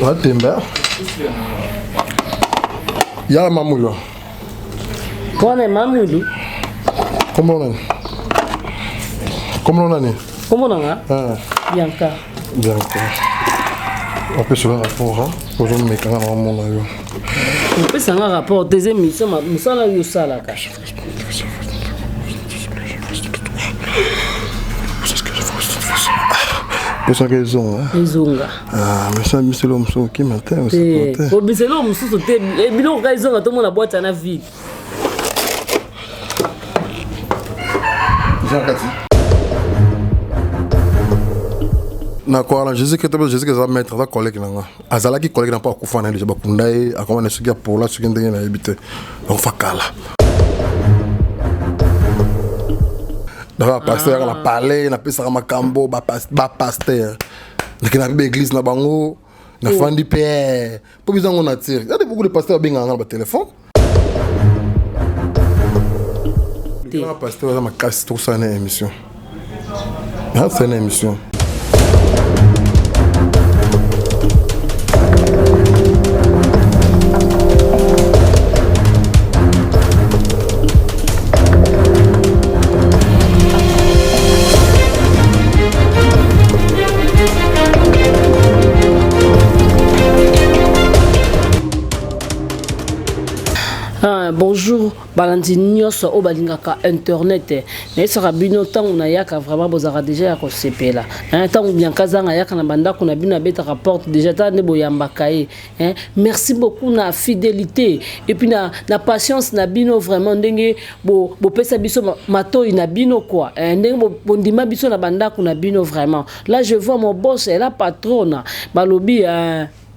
Watemba. Ya mamulo. Kone mamulo. Comment on est? Comment on est? Comment on est? Bianca. Bianca. On peut se faire un rapport, hein? Pour que je me calme dans mon avion. On peut se faire un rapport. Tes émissions, mais ça là, il y a ça là. Vous savez qu'ils ont, hein? Ils ont. Ah, mais ça, c'est l'homme qui m'attend. C'est l'homme qui m'attend. Et bien, ils ont tout le monde la boîte à la vie. Na quoi Jésus que Jésus que ça mettre ça collègue là azala qui collègue n'a pas kufana déjà bakundai akoma ne sukia pola sukia ndenge na habité on fakala d'abord pasteur la parler na pesa makambo ba pasteur na bi église na bango na fandi père pour besoin on attire il y a beaucoup de pasteurs benga na ba téléphone le pasteur va ma casse tout ça une émission c'est une émission. Bonjour, balandi nyonso o balingaka internet. Mais ça rabino tant on a yaka vraiment bozara déjà ya ko sepela. Tant bien kazanga yaka na banda ko na bina beta rapport déjà ta ne boyamba kai. Merci beaucoup na fidélité et puis na patience na bino vraiment ndenge bo pesa biso mato ina bino quoi. Ndenge bo ndima biso na banda ko na bino vraiment. Là je vois mon boss et la patronne balobi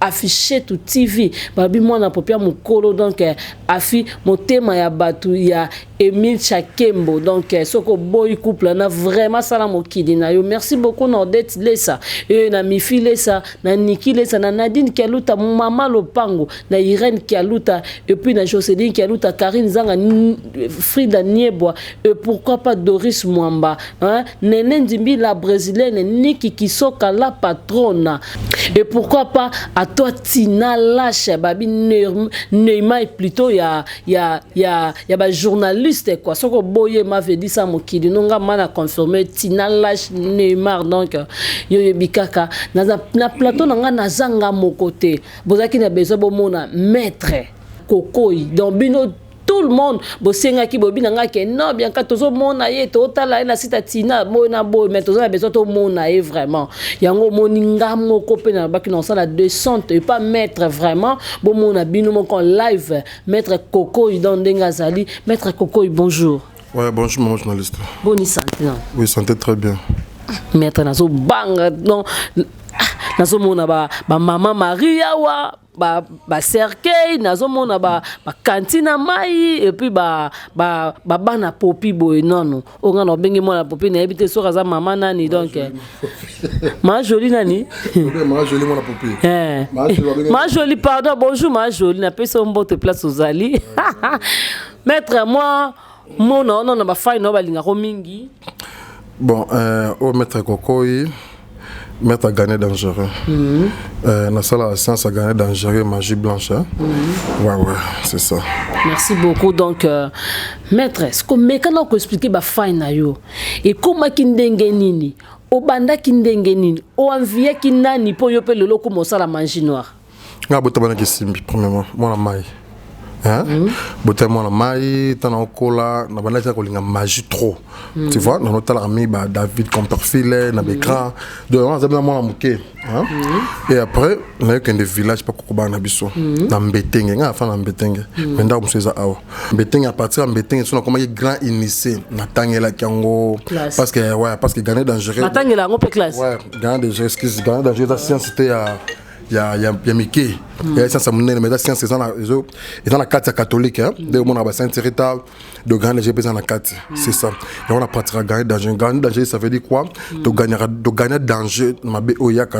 affiché tout TV babi moi na popia mukolo donc afi motema ya batu ya Emile Chakembo donc soko boy couple na vraiment sala mokidi na yo merci beaucoup Nordette Lesa et na Mifi Lesa na Niki Lesa na Nadine Kialuta mama Lopango na Irène Kialuta et puis na Joseline Kialuta Karine Zanga Frida Nieboa et pourquoi pas Doris Mwamba hein Nene Ndimbi la brésilienne Niki Kisoka la patronne et pourquoi pas à toi Tina Lache babi Neymar plutôt ya ba journaliste quoi soko boye m'avait dit ça mokidi nonga mana confirmé Tina Lache Neymar donc yo bikaka na plateau nanga na zanga mokote bozaki na besoin bomona maître kokoi dans bino tout le monde bosenga ki bobina nga ke non bien ka tozo mona ye to tala na sita Tina mona boy mais tozo na besoin to mona ye vraiment yango moninga moko pe na baki na sala 200 et pas mettre vraiment bon mona bino mon live mettre Coco dans denga zali mettre Coco bonjour. Ouais bonjour mon journaliste. Bonne santé non. Oui santé très bien. Mettre na so bang non na so mona ba maman Maria wa ba cercueil nazo mona ba cantine mai et puis ba bana popi boy non on a bengi mona popi na habité so kaza maman nani donc ma jolie nani ma jolie mona popi ma jolie pardon bonjour ma jolie na pesa mbote place aux ali maître moi mon non na ba fine no ba linga ko mingi bon au maître Kokoi mettre à gagner dangereux. Na salle à science à gagner dangereux magie blanche. Ouais c'est ça. Merci beaucoup donc maîtresse comme quand on expliquer ba fine na yo et comment kindenge nini obanda kindenge nini o envie kinani po yo pe le loko mo sala magie noire. Nga botabana kisimbi premièrement moi la maille. Hein botabana la maille tana okola na bana ta kolinga magie trop. Tu vois dans notre ami ba David Copperfield na l'écran de on a bien moi moké hein et après on a eu qu'un des villages pas kokoba na biso na Mbetenge nga fa na Mbetenge menda ko mseza awa Mbetenge à partir de Mbetenge so na comme grand initié na tangela kango parce que gagner dangereux na tangela ngo pe classe ouais gagner dangereux excuse gagner dangereux la science c'était il y a Mickey il y a ça monnaie mais la science c'est dans la carte catholique hein de mon a Saint Rita de gagner j'ai besoin la carte c'est ça et on a parti à gagner danger ça veut dire quoi de gagner danger ma be oyaka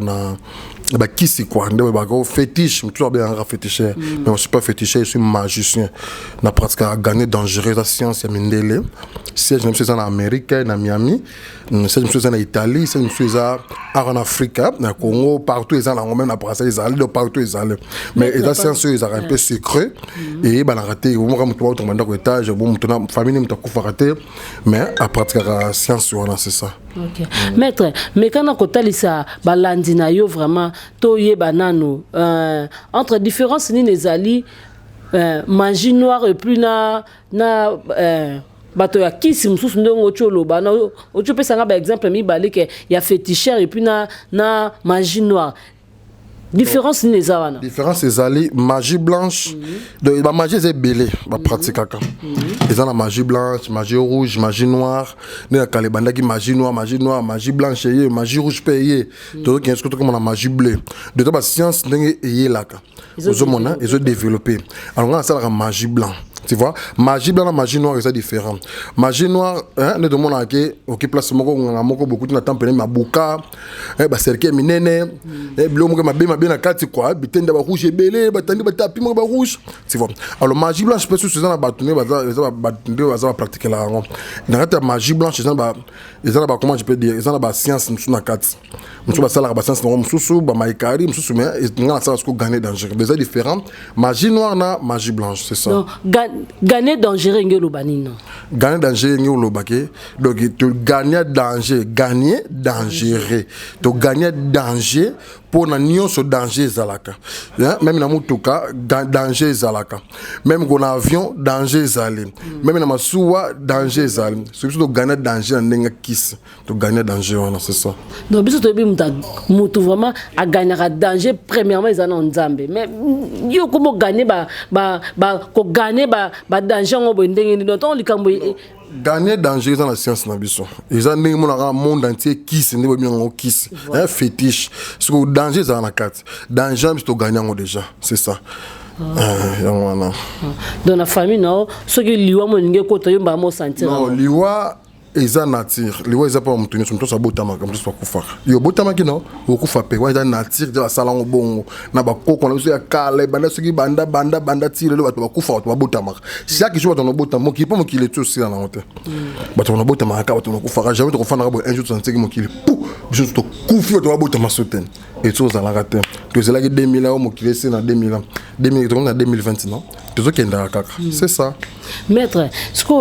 bah qui c'est quoi bah fétiche toujours bien un féticheur mais je suis pas féticheur, je suis magicien na pratique à gagner dangereux la science ya mindele si je me suis en Amérique na Miami si je me suis en Italie si je me suis en Afrique na Congo partout ils en même na pratique ils allaient de partout ils allaient mais les sciences ils ont un peu secret et bah na raté au moment où tu vas au étage bon maintenant famille me t'a raté mais à pratiquer la science voilà c'est ça. OK maître mais quand on kotalisa balandi na yo vraiment to yeba nano entre différence ni les ali magie noire et plus na bato ya kisi mususu ndongo cholo bana ocho pesa nga ba exemple mi balike ya féticheur et puis na magie noire. Différence ni les awana. Différence c'est ali magie blanche de la magie c'est belé ba pratique kaka. Ils ont la magie blanche, magie rouge, magie noire, ne kale banda ki magie noire, magie blanche et magie rouge payé. Donc il y a ce que comme la magie bleue. De toute science ndenge yé là ka. Ils ont développé. Alors on a ça la magie blanche. Tu vois, magie blanche et magie noire c'est différent. Magie noire ne demande à qui OK place moko beaucoup de temps peine mabuka ba cercle minene bleu moko mabe na kati quoi bitenda ba rouge belé batandi ba tapi moko ba rouge. Tu vois. Alors magie blanche peut se dans ba tourner ba pratiquer la rond. Dans la magie blanche ils ont ba comment je peux dire ils ont ba science na kati. Musu ba sala ba science no musu ba maikari musu mais ils ont ça ce que gagner danger. Déjà différent. Magie noire na magie blanche, c'est ça. Gagner danger ngelo banino. Gagner danger ngelo bake. Donc tu gagner danger, gagner dangereux. Tu gagner danger pour na nyonso danger zalaka. Même na mutuka danger zalaka. Même qu'on avion danger zali. Même na masuwa danger zali. Surtout tu gagner danger na nenga kiss. Tu gagner danger wana, c'est ça. Donc biso to bi mutu vraiment a gagner danger premièrement ils en nzambe. Mais yo comment gagner ko gagner ba danger ngo ndenge ni donc likambo gagner danger dans la science na biso. Ils ont né mon monde entier kiss ne bien ngo kiss. Un fétiche. Parce que danger ça na carte. Danger c'est gagner ngo déjà, c'est ça. Dans la famille non, ce que liwa mo nge ko to yomba mo sentir. Non, liwa eza nature liwa eza pa mutuni so mtosa botama comme ça kufa yo botama kino okufa pe wa eza nature de sala ngo bongo na bakoko na biso ya kala banda soki banda tire le bato bakufa bato botama chaque jour bato no botama mo kipo mo kile tout aussi na honte bato no botama ka bato no kufa jamais to kufana un jour santé mo kile pou juste to kufi bato botama soten et tout ça la raté to c'est là que 2000 ans mo kile c'est na 2000 ans 2020 non tout qui est kaka c'est ça. Maître ce que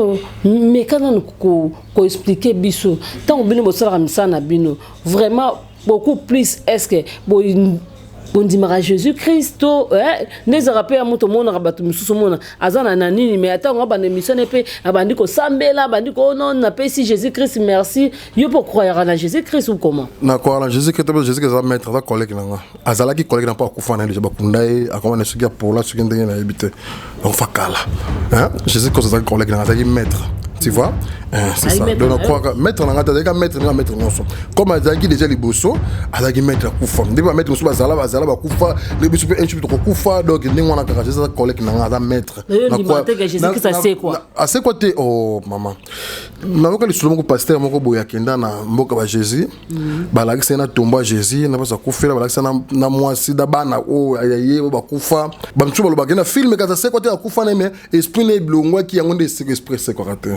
mais quand on ko expliquer biso tant bino bo sala misana bino vraiment beaucoup plus est-ce que bon dimara Jésus Christ ne rappelle à mon monde rabatu mususu mona azana na nini mais attends ba na mission pe abandi ko sambela bandi ko non na pe si Jésus Christ merci yo pour croire à Jésus Christ ou comment na croire à Jésus Christ va mettre ça collègue là azala ki collègue na pas kufana déjà ba kundai akoma na sukia pour la sukia ndenge na habiter donc fakala Jésus Christ ça collègue là ça qui mettre tu vois c'est ça donc on croit mettre na ngata deka mettre non comme azaki déjà liboso azaki mettre kufa ndeba mettre musu bazala ba kufa le bisu pe un chipi to kufa donc ndenge wana kaka ça collègue na ngata mettre na quoi Jésus que ça c'est quoi assez quoi te oh maman na ko le solo moko pasteur moko boya kenda na mboka ba Jésus ba la kisa na tomba Jésus na ba kufela ba la kisa na mwasi da bana o ayaye ba kufa ba mtu ba lo ba kenda film ka ça c'est quoi te kufa na mais esprit ne blongwa ki yango de c'est exprès c'est quoi te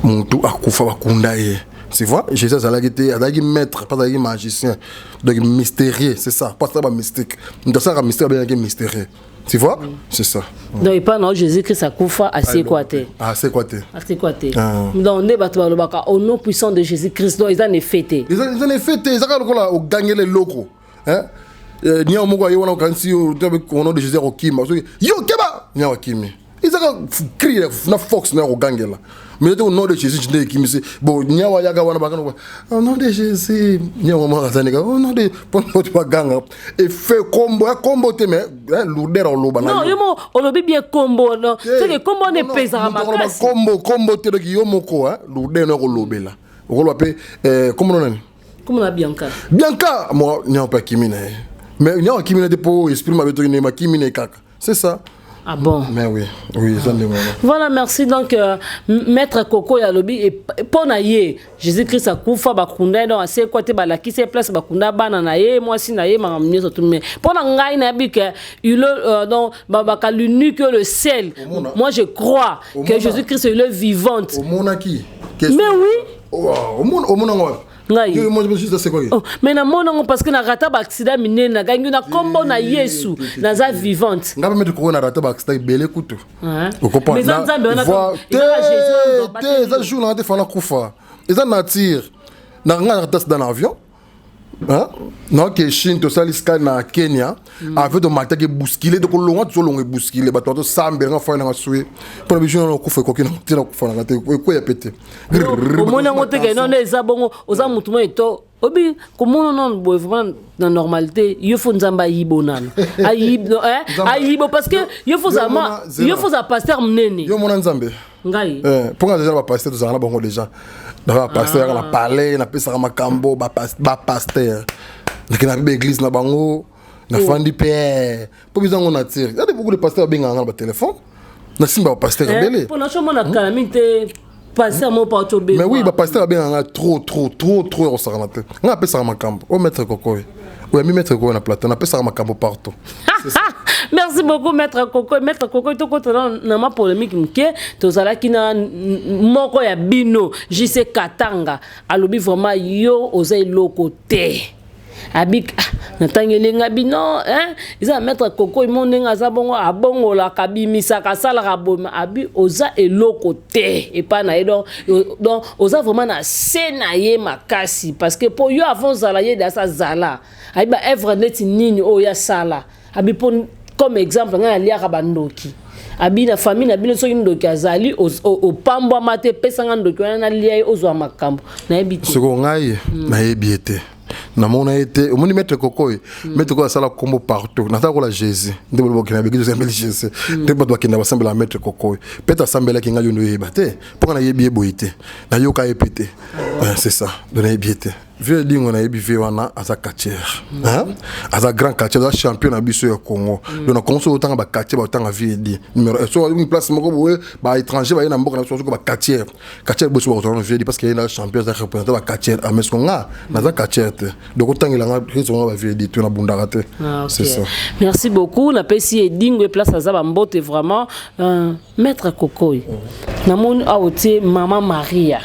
Montu akufa bakunda ye. Tu vois, Jésus a dit maître, pas dit magicien. Donc mystérieux, c'est ça, pas ça mystique. Dans ça un mystère bien mystérieux. Tu vois? C'est ça. Donc il pas non Jésus Christ a kufa assez quoi te. Assez quoi te. Assez quoi te. Donc ne battu le baka au nom puissant de Jésus Christ donc ils en est fêté. Ils en est fêté, ça quand là au gagner les locaux. Hein? Ni a moko yo na kansi au nom de Jésus au Kim. Yo keba, ni a Kimi. Ils ont crié na Fox na au gagner là. Mais au nom de Jésus, je dis qu'il me dit bon, il y a au nom de Jésus, il y a au nom de pour gang et fait combo te mais lourder au loba non yo mo on le bien combo non c'est que combo ne pèse à ma place combo te donc yo moko lourder no lobela o lo appelle comment on a Bianca moi n'y a pas kimine mais n'y a kimine de pour esprit ma beto ni ma kimine kaka c'est ça Ah bon? Mais oui, ça me Voilà, merci. Donc, Maître Coco Yalobi et Ponaye, Jésus-Christ a koufa bakunda donc assez côté balaki c'est place bakunda bana na ye moi si na ye mamamnyo tout mais pendant ngai na bi que il donc babaka l'unique le ciel. Moi je crois que Jésus-Christ est le vivant. Au monaki. Mais oui. Au monango. Mais na monango parce que na rata ba accident miné na gangi na kombo na Yesu na za vivante. Ngaba mettre ko na rata ba accident belé kutu. Vous comprenez? Mais Nzambe on a Jésus. Ça joue na te fana kufa. Eza nature. Na nga rata dans l'avion. Hein? Non, que Chine, tout ça, l'iscal na Kenya, avec de matin qui bousculé, donc on l'a tout long bousculé, bah toi sambe, on fait un souhait. Pour le bijou, on couvre quoi qu'il en tire, on fait un gâteau, quoi y a pété. Au moins on monte que non les abons, aux amoutons et tout. Obi, comment on vraiment dans normalité, il faut nzamba yibo nan. Ayibo, ayibo parce que il faut ça pasteur mnene. Yo mon nzambe. Ngai. Pour nga déjà ba pasteur tous en bon déjà. Dans pasteur on a parlé, na pesa makambo ba pasteur. Donc na bi église na bango, na fandi père. Pour besoin on attire. Il y a beaucoup de pasteurs bien en ba téléphone. Na simba pasteur belé. Pour na chomo na calamité pasteur mon pas bien. Mais oui, ba pasteur bien en trop au sarnate. On appelle ça makambo. O Maître Coco. Oui, mi Maître Coco na plateau, on appelle ça makambo partout. Merci beaucoup Maître Coco. Maître Coco to ko na ma polémique mke to zala kina moko ya bino JC Katanga alobi vraiment yo ozai lokote abik natangelenga bino hein isa Maître Coco imonenga za bongo abongo la kabimisa kasala raboma abi oza elokote et pas na donc oza vraiment na sena ye makasi parce que pour yo avant zala ye da sa zala aiba œuvre net nini o ya sala abi pour comme exemple nga liaka bandoki abi na famille na bino soki ndoki azali au pambwa mate pesa nga ndoki wana na lia ozwa makambo na ebiti siko ngai na ebiete na mona été au moni Maître Coco Maître Coco sala combo partout na ta ko la Jésus ndebo bokina begi zo mbeli Jésus ndebo to kina basambela la Maître Coco peut-être sambela kinga yo ndo yebate pour na yebi eboité na yoka epité c'est ça de na ebiete vieux dingo na yebi vieux wana asa quartier hein asa grand quartier asa champion na biso ya Congo donc na Congo autant ba quartier ba autant vieux di numéro so une place moko boye ba étranger ba na mboka na so ko ba quartier boso ba autant vieux di parce que il a champion za représenter ba quartier à meskonga na za quartier donc autant il a raison ba vieux di tu na bundara te c'est ça. Merci beaucoup na pesi dingo place za ba mbote vraiment Maître Coco na mon aotie Maman Maria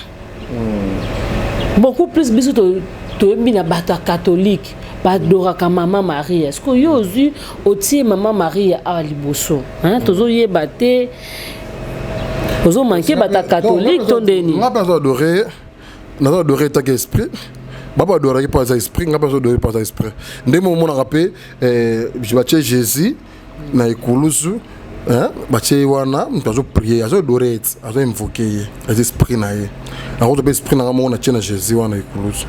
beaucoup plus biso to bina bata catholique badoraka Maman Maria est-ce que yo ozu otie Maman Maria a liboso hein tozo yebate ozo manquer bata catholique ton deni on a besoin d'adorer ta esprit baba adorer pas esprit on a besoin d'adorer pas esprit ndemo mo na rapé je batie Jésus na ikuluzu hein batie wana mtazo prier azo adorer azo invoquer les esprits na ye na roto esprit na mo na tia Jésus wana ikuluzu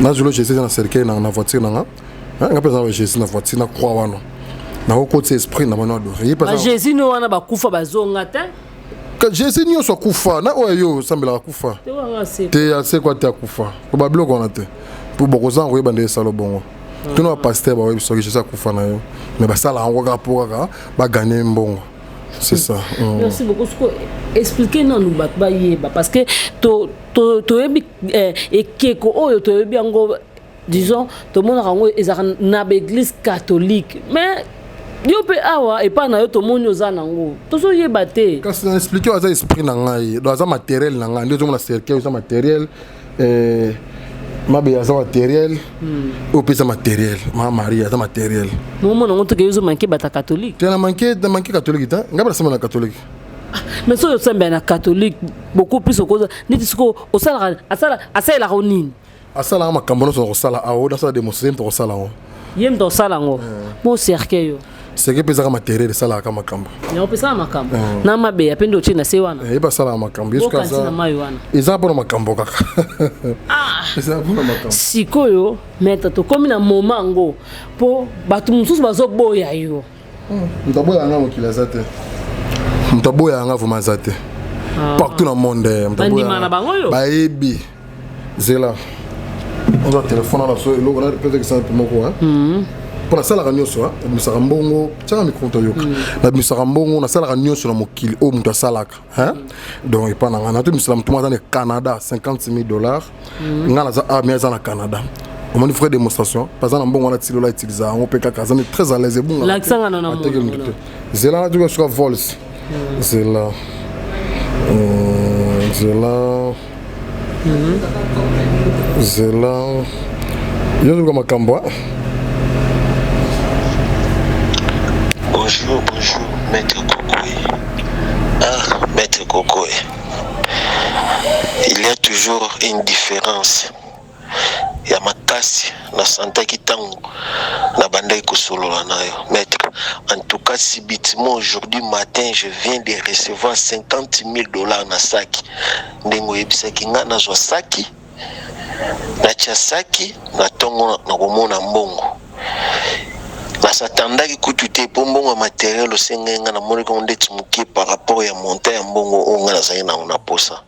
na jolo Jésus na cercueil na voiture na hein ngapeza Jésus na voiture na croix wana na côté esprit na mona adorer pas Jésus no wana bakufa bazonga te Jésus nyo so kufa na oyo sambela kufa te ase kwa te kufa ko ba bloko na te pour bokozan ko yebande salo bongo tuno pasteur ba webiso Jésus kufa na yo mais ba sala ngo ka poka ba gagner mbongo c'est ça. Merci beaucoup expliquer non nous ba yeba parce que to yebi ekeko oyo to yebi ngo disons to mona ngo ezaka na église catholique mais yo pe awa et pas na yo to moni oza nango tozo yeba te kasi na expliquer oza esprit na ngai do aza matériel na ngai ndio mona cercueil oza matériel mabe aza matériel o pesa matériel Maman Maria aza matériel mo mona ngo to ke yo manquer bata catholique te na manquer catholique ta ngaba na sema catholique mais so yo sembe na catholique beaucoup plus okoza niti siko osala asala ronini asala makambo no so osala awo na sala démonstrer to osala ngo yem to osala ngo mo cercueil yo c'est que pesa matériel sala ka makambo na pesa makambo na mabe apendo china se wana ba sala makambo jusqu'à ça eza pour makambo kaka eza pour makambo sikoyo meta to komi na moment ngo po batu mususu bazo boya yo mtaboya nga mokila zate mtaboya nga vuma zate partout dans le monde mtaboya ba ebi zela on a téléphone là so lo on a peut-être que ça pour moi pour la salle à nyonso misaka mbongo tianga micro to yoka na misaka mbongo na salle à nyonso na mokili o muto salaka hein donc et pas na ngana to misala mutuma dans le Canada $50,000 ngana za ameza na Canada on m'a fait démonstration par exemple mbongo na tilo la utiliser on peut kaka ça est très à l'aise bon l'accent na na c'est là tu vois vols c'est là c'est là yo comme makambo. Bonjour, Maître Kokoye. Ah, Maître Kokoye. Il y a toujours une différence. Il y a ma casse, la santé qui t'a la bande qui solo Maître, en tout cas, subitement, aujourd'hui matin, je viens de recevoir $50,000 na saki. Ndengo yebisaki nga na zwa saki, na chasaki, na tongo na komona mbongo. Nasatandaki kutu te po mbongo matériel osengenga na moni ko ndeti mukie par rapport ya montant ya mbongo onga na zaina na posa.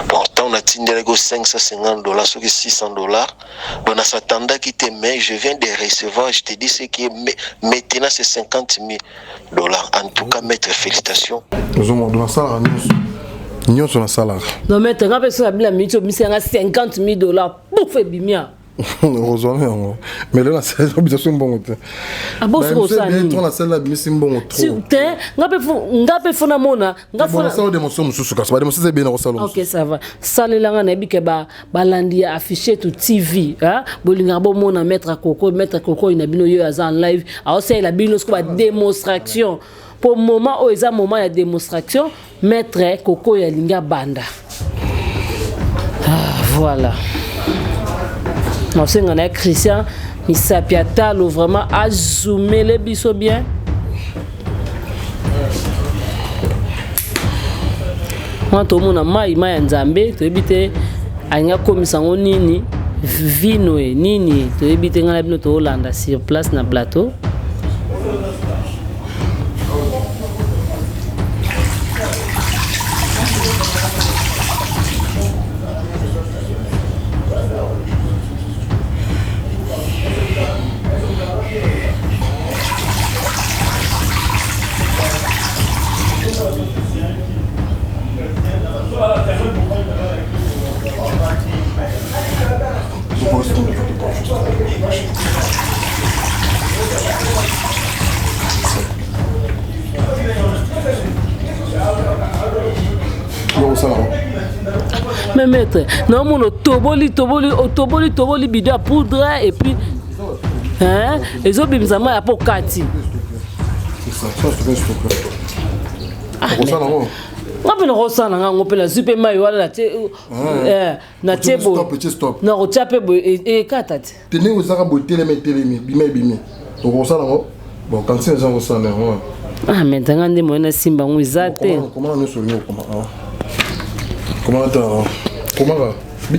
Pourtant on a tindé go $550 sur $600. Bon nasatandaki te mais je viens de recevoir, je te dis ce qui est maintenant c'est $50,000. En tout cas maître félicitations. Nous on doit ça nous sur la salle. Non mais tu as pas ça la minute mais c'est $50,000 pour faire bimia. Heureusement mais là c'est l'obligation bon ah bon c'est ça ni on a celle-là mais c'est bon trop ngape fona mona ngafona ça démonstration mususu ka ça démonstration c'est bien au salon. OK ça va salelanga na bike ba balandi afficher tout TV hein bolinga bo mona mettre Coco ina bino yo en live alors c'est la bino ko ba démonstration pour moment où eza moment ya démonstration mettre Coco ya linga banda voilà. On sait qu'on a Christian Misapiatalo vraiment a zoomé les biso bien. Moi tout le monde a maïma nzambe to ebite anga komisango nini vino nini to ebite ngala bino to Hollanda sur place na plateau. Mais maître, non mon toboli bidon à poudre et puis hein les autres bizarrement à pour kati. C'est ça, je te on peut rosana on peut la super mayo la na tebo na rochape et katati tenez aux arabes télé bimé on rosana bon quand c'est gens rosana ah maintenant ndé mo na simba ngwizate comment nous sourions comment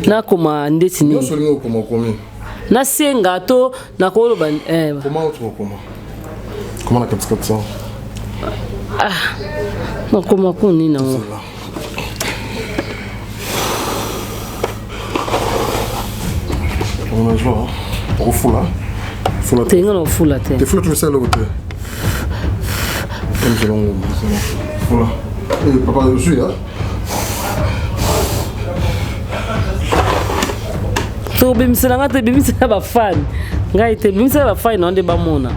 na koma ndeti ni sourions comment na senga to na ko loba comment la 400 ah non comment koni na on a joué au foula tenga no foula te te foula tu sais le côté comme c'est long foula et papa je suis là to bimisela ngate bimisela ba fan ngai te bimisela ba fan onde ba mona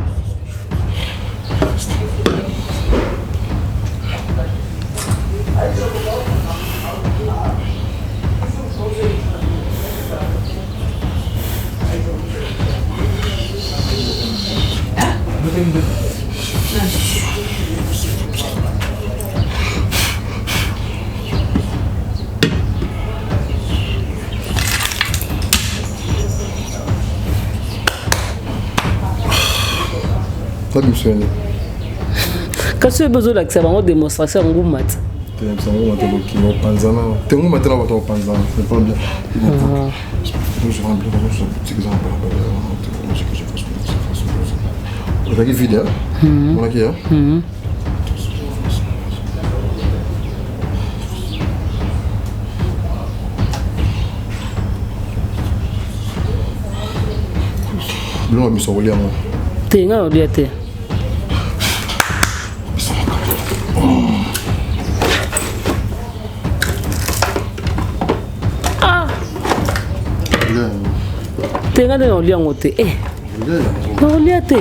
Pas de monsieur. Quand tu as besoin d'accès à une démonstration, on va mettre. Tu as besoin de panzana. Tu as besoin de panzana. C'est pas bien. Je remplis un petit exemple. On a qui vidéo. On a qui hein. bilongo biso kolia mo te nga olia te te nga ndenge olia yango te na olia te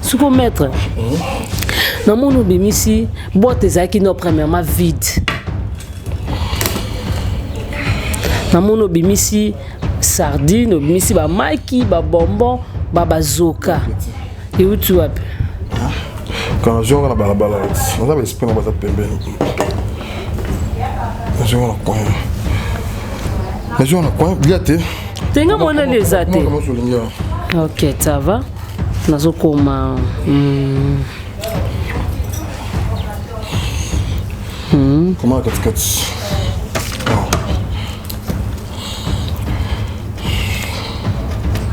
Suko maître, dans mon obémisi, boîte ezaki no premièrement vide. Dans mon obémisi, sardine, obémisi ba maki, ba bonbon, ba bazoka. Et où tu as? Quand je vais à la balabala, on a l'esprit dans la pembeni. Je vais à la coin. Je vais à la coin, bien te. Tenga mona les athées. Ok, ça va. Nazo koma comment katikati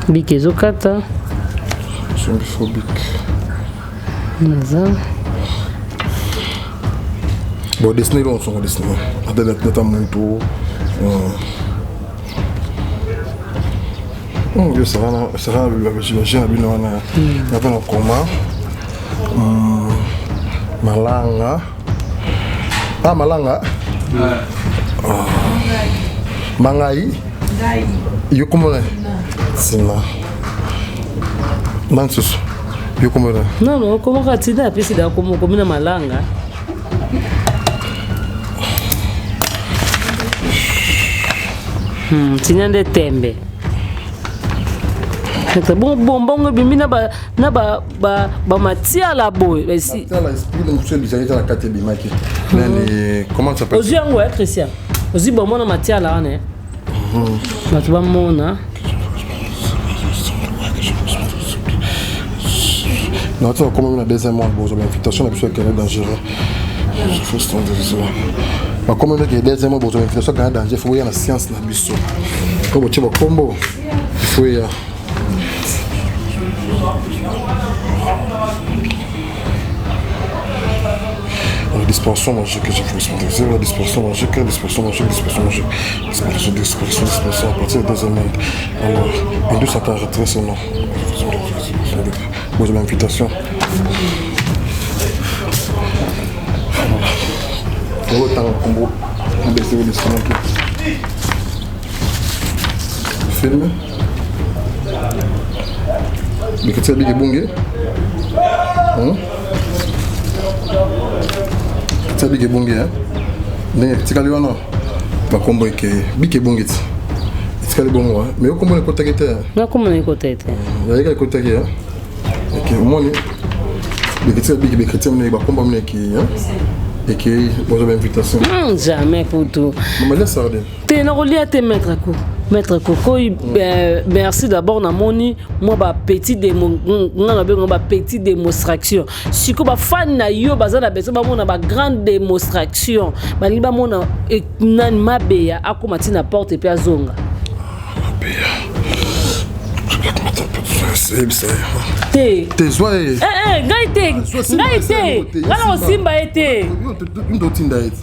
bike ezokata phobique naza bon dessiné on sont dessiné data muito je sera j'imagine bien on a pas comment malanga malanga mangai yo comment sina nansus yo comment non comment katina pesi da como komina malanga tinyande tembe bon bimi na ba matia la boy ici la esprit de monsieur bizarre dans la carte bimaki mais comment ça s'appelle Ozi yango Christian Ozi bon mona matia la ne tu vas mona non tu comme une deuxième mois bon invitation la qui est dangereux je faut se tendre ça pas comme une deuxième mois bon invitation qui est dangereux faut y a la science na biso comme tu vas combo il faut y a la dispersion magique, j'ai fait sponsoriser la dispersion magique, à partir de 2 minutes. Alors, une douce à arrêter ce nom. Vous avez l'invitation. Autant combo, on baisse les instruments. Film. Mais que tu as bien bungé. Tu as bien bungé, hein? Tu as bien bungé. Tu as bien bungé. Tu as bien bungé. Mais comment est-ce que tu as été? Comment est-ce que tu as été? Tu as été. Ok, moi, tu as bien bungé. Tu as bien bungé. Et qui vous avez invitation. Jamais pour tout. Mais laisse ça. Tu es relié à tes maîtres. Maître Coco, merci d'abord na moni moi ba petit démonstration. Si ko ba fan na yo bazana beso ba mona ba grande démonstration. Ba liba mona nan mabeya akomati na porte pe azonga. Te zoe ngaite ngala osimba ete ndotinda ete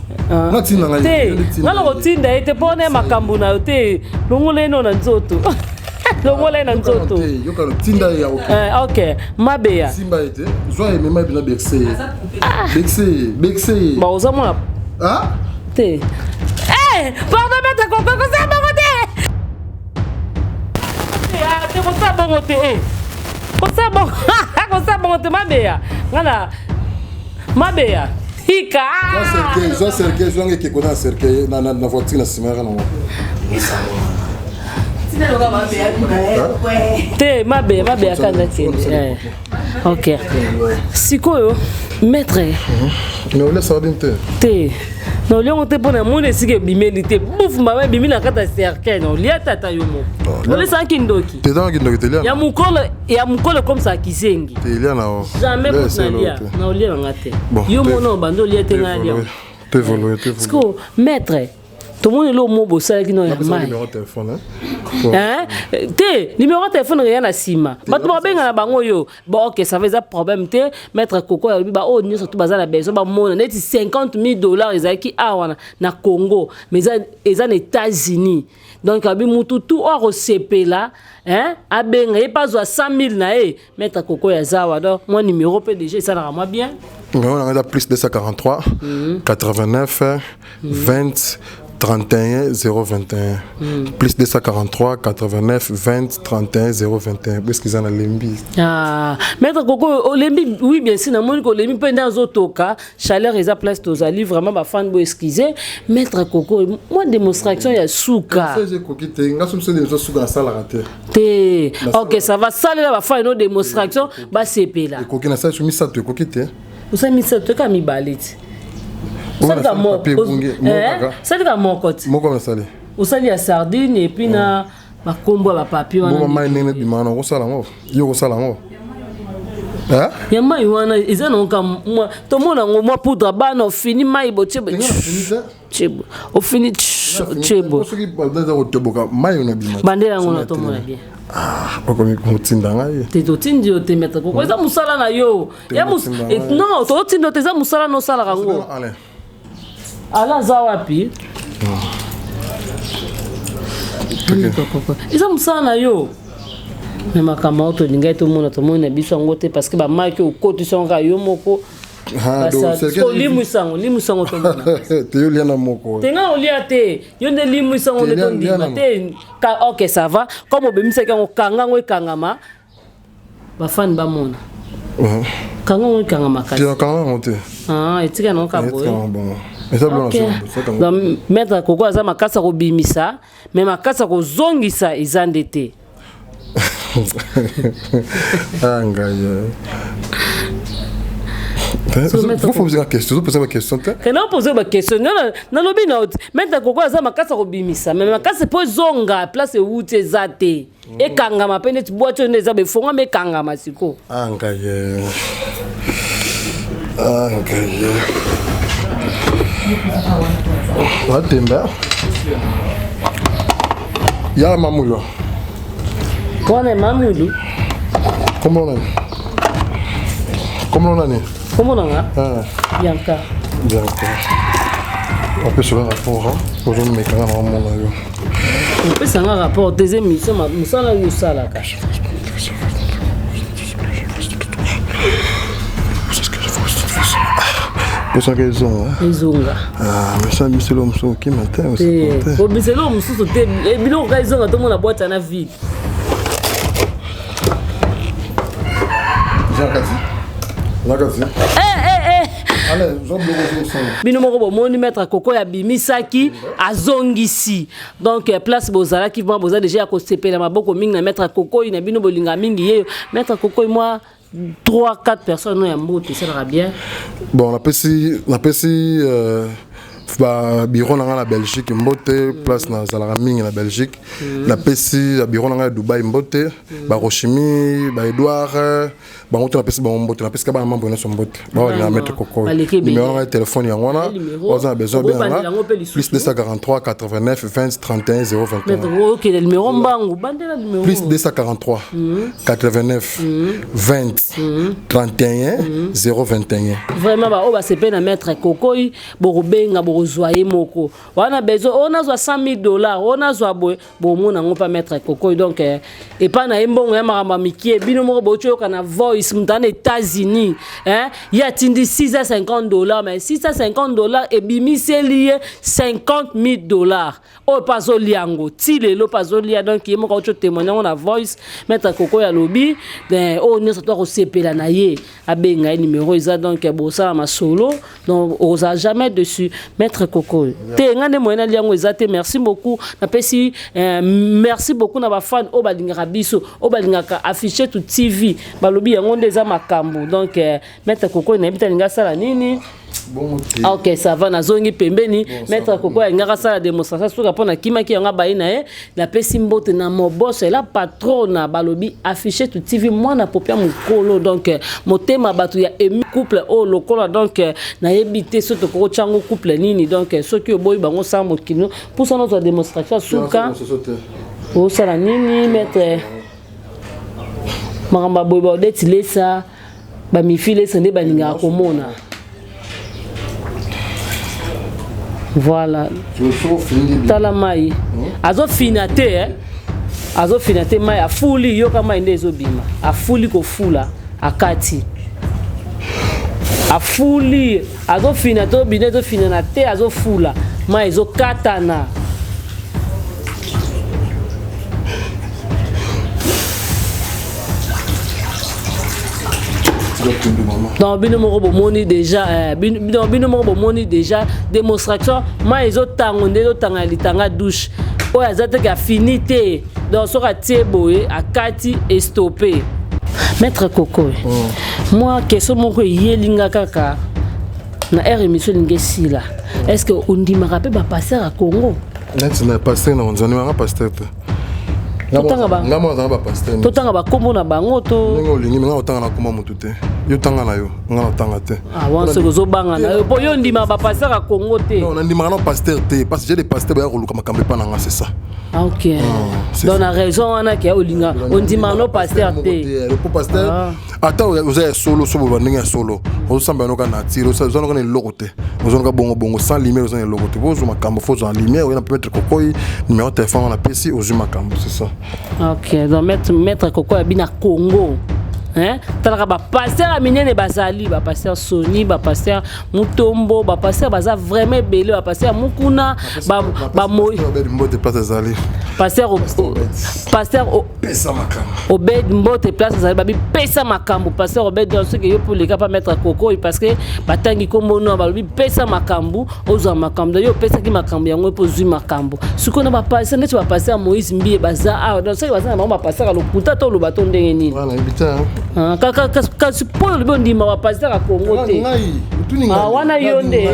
ngala otinda ete pone makambu na te longole no na nzoto longole na nzoto yoka tinda ya ok mabeya simba ete zoe mema bina bexe ba ozamwa te pardon meta koko ko sa bango te te ko sa bango te Kosa bon te mabeya. Ngala mabeya. Hika. Zo cercueil zo ngeke kona cercueil na voiture na simara na mo. Te mabeya kanda te. OK. Sikoyo maître. Mais on laisse ordine te. Non lion te pona mone sike bimelité. Bouf mama bimina kata cercueil non lia tata yo mo. Ole sanki ndoki. Te dans kindoki te lia. Ya mukolo comme ça kisengi. Te lia na o. Jamais pour na lia. Na lia ngate. Yo mono bando lia te ngalia. Te volo. Sko maître tout le monde est là au mot bossé qui n'a pas de numéro de téléphone. Numéro de téléphone rien à Sima. Bon, ok, ça fait un problème. Mettre Coco, oh, nous surtout basé à la besoin. Mon net $50,000 ils qui na Congo, mais ils en États-Unis. Donc, abi mutu tout hors CP là, abenga pas 100,000 na mettre Coco ya zawa. Donc, mon numéro PDG ça la moi bien. On a plus 243 89 20 31 021 plus 243 89 20 31 021 parce qu'ils en ont lembi. Maître Coco lembi oui bien sûr na moni ko lembi pendant zotoka chaleur eza place tozali vraiment ba fan bo excuser Maître Coco moi démonstration ya souka. Ça j'ai coquité nga somme de souka sala raté. OK ça va ça là ba fan no démonstration ba CP là. Coquina ça je mis ça te coquité. Vous savez mis ça te ka mi balite. Ça dit à mon côté. Moi comme ça. Vous savez à sardine et puis na ba combo ba papier on a. Moi nene bi mana ko sala ngo. Yo ko sala ngo. Ya mai wana ils ont comme moi tout le monde moi poudre ba no fini mai bo chebo. Chebo. Au fini chebo. Parce que balda ko toboka mai on a bi mai. Bandera on a to mona bien. Okomi ko tinda ngai. Te to tindi o te mettre ko. Eza musala na yo. Ya non, to tindi te za musala no sala rango. Ala zawapi ils ont ça na yo mais ma camarade linga tout le monde na biso ngote parce que ba maki au côté son ga yo moko limu sango to te yo liana moko tenga olia te yo ne limu sango le don dima te OK ça va comme obemisa ka ngokanga ngwe kangama ba fan ba mona kanga ngwe kangama kasi kanga ngote etika non ka boye Okay. Donc, Maître Coco aza makasa ko bimisa, mais makasa ko zongisa izandete. Vous posez la question, vous posez la question. Quand on pose la question, non lobi na Maître Coco aza makasa ko bimisa, mais makasa po zonga place où tu zate. E kangama pene tu boîte ne za be fonga me kangama siko. Watemba. Ya mamulo. Kone mamulo. Comment on est? Comment on est? Bianca. On peut se faire un rapport. Aujourd'hui, mes camarades ont mon avis. On peut se faire un rapport. Tes émissions, nous sommes là où ça la cache. Pour ça qu'ils ont. Ils ont. Mais ça, c'est l'homme qui m'attend aussi. C'est l'homme qui m'attend. Et bien, ils ont tout le monde la boîte à la vie. Allez, bino moko bomoni Maître Coco ya bimisaki azongisi donc place bozala qui vont boza déjà ko sepela maboko mingi na Maître Coco ina bino bolinga mingi ye Maître Coco moi 3-4 personnes ya mbote ça ira bien. Bon, on appelle si bureau dans la Belgique mbote place na zalaka mingi na Belgique la pesi bureau dans la Dubaï mbote ba Rochimi ba Edouard ba on a pesi ba mbote na pesi ka ba mambo na mbote ba na Maître Coco numéro de téléphone ya wana on a besoin bien là plus 243 89 20 31 021 Maître OK le numéro mbangu bandela numéro plus 243 89 20 31 021 vraiment ba o ba sepe na Maître Coco bo benga zoyer moko wana bezo on a $100,000 on a zo bo mona ngo pa Maître Coco donc et pas na mbongo ya maramba mikie bino moko bocho kana voice mutane États-Unis il a tindi $650 mais $650 et bimise lié $50,000 o paso liango ti lelo paso lia donc yemo ko cho témoigner on a voice Maître Coco ya lobby ben o ne sa to ko sepela na ye abenga numéro isa donc bo ça ma solo donc osa jamais dessus Maître Coco te ngane moyena liango ezate merci beaucoup na pesi merci beaucoup na ba fan o balinga biso o balinga ka afficher tout TV balobi yango ndeza makambo donc Maître Coco na bitalinga sala nini Bon, ok, ça va, nazongi pembeni, maître Koko ya ngaka sala démonstration suka pona kima ki yanga baina la pesi mbote na moboso la patrona balobi affiché tout TV moi na popia mukolo donc motema batu ya emi couple o lokola donc na yebité soto ko chango couple nini donc soki oboyi bango sa mokino pour ça notre démonstration suka o sala nini maître Maramba boy ba odeti lesa ba mi file sende baninga komona. Voilà. Tala mai. Azo finate Azo finate mai a fuli yoka mai ndezo bima. A fuli ko fula akati. A fuli azo finate binezo finate azo fula mai zo katana. Dans bino moko bomoni déjà bino moko bomoni déjà démonstration ma ezo tango ndelo tanga litanga douche o azate ka finité donc sera tieboé akati et stoppé maître Koko moi question moko yelinga kaka na air émission ngesi là est-ce que on dit marape ba passer à Congo na passer na onzani manga passer Totanga ba kombo na bango to ngo lingi nga otanga na kombo mutu te yo tanga na yo nga otanga te wanse ko zo banga na yo po yo ndima ba passer à Congo te non na ndima na pasteur te parce que j'ai des pasteurs ba ko luka makambe pa na nga c'est ça ok donc la raison wana ki olinga on ndima no pasteur te le pasteur ata oza solo so bo ndinga solo o samba no kana tiro so zo no kana lokote o zo no ka bongo sans lumière zo no lokote bo zo makambo fo zo en lumière on peut mettre kokoi numéro téléphone na PC o zo makambo c'est ça. Ok, donc maître Koko ya bina Congo. Hein? Talaka ba pasteur aminene bazali, ba pasteur Sony, ba pasteur Mutombo, ba pasteur baza vraiment belé, ba pasteur Mukuna, ba moi. Pasteur pesa makambo. Obed mbote place bazali ba bi pesa makambo. Pasteur Obed dans ce que yo pour les cas pas mettre Koko parce que batangi kombo no ba bi pesa makambo, oza makambo. Yo pesa ki makambo yango po zui makambo. Suko na ba pasteur net ba pasteur Moïse Mbie baza ah dans ce que baza ba pasteur lo kuta to lo baton ndenge nini. Voilà, habita. Kasi pour le bon ndima wa pasteur a Congo te wana yonde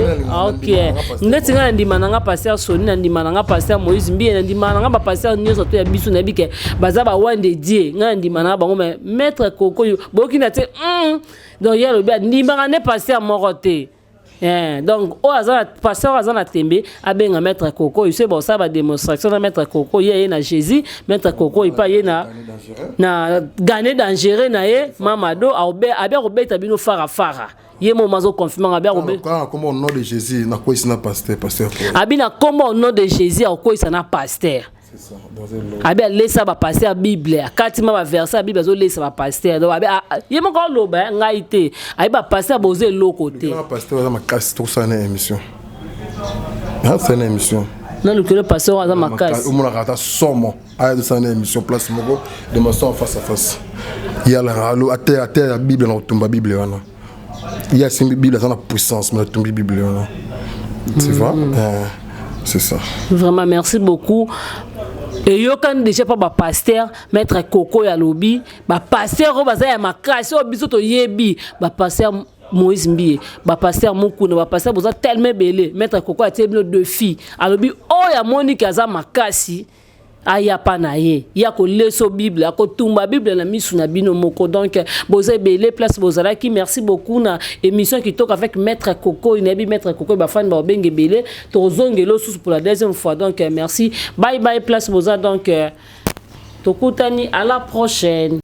ok ndeti nga ndima nanga pasteur Sony na ndima nanga pasteur Moïse Mbie na ndima nanga ba pasteur nyoso to ya bisu na bike baza ba wande die nga ndima na bango maître Koko boki na te donc yelo bia ndima ne pasteur moko te donc o azana pasteur azana tembe abenga maître Koko il sait bon ça va démonstration na maître Koko yé na Jésus maître Koko il pa yé na gagner dangereux na ye mamado abia robeta bino fara yé mo mazo confirmer abia robeta comment au nom de Jésus na quoi ici na pasteur abina comment au nom de Jésus au quoi ici na pasteur abia lesa ba pasteur Bible akatima ba verset Bible zo lesa ba pasteur donc abia yemo ko loba ngai te ai ba pasteur boze loko te pasteur za makasi to ça na émission c'est une émission non le pasteur za makasi o mona kata somo ai ça na émission place moko de maçon face à face il y a la ralo à terre la Bible na tumba Bible wana il y a une Bible ça na puissance mais tumba Bible wana tu vois c'est ça vraiment merci beaucoup. Et yo kan déjà pas ba pasteur maître Koko ya lobi ba pasteur o baza ya makasi o biso to yebi ba pasteur Moïse Mbie ba pasteur Mukuna ba pasteur boza tellement belé maître Koko a tebino deux filles alobi o ya Monique aza makasi aya panaye ya ko leso Bible ya ko tumba Bible na misu na bino moko donc boza belé place bozala ki merci beaucoup na émission qui toque avec maître Koko inebi maître Koko ba fan ba benge belé to zongelo sous pour la deuxième fois donc merci bye bye place boza donc tokutani à la prochaine.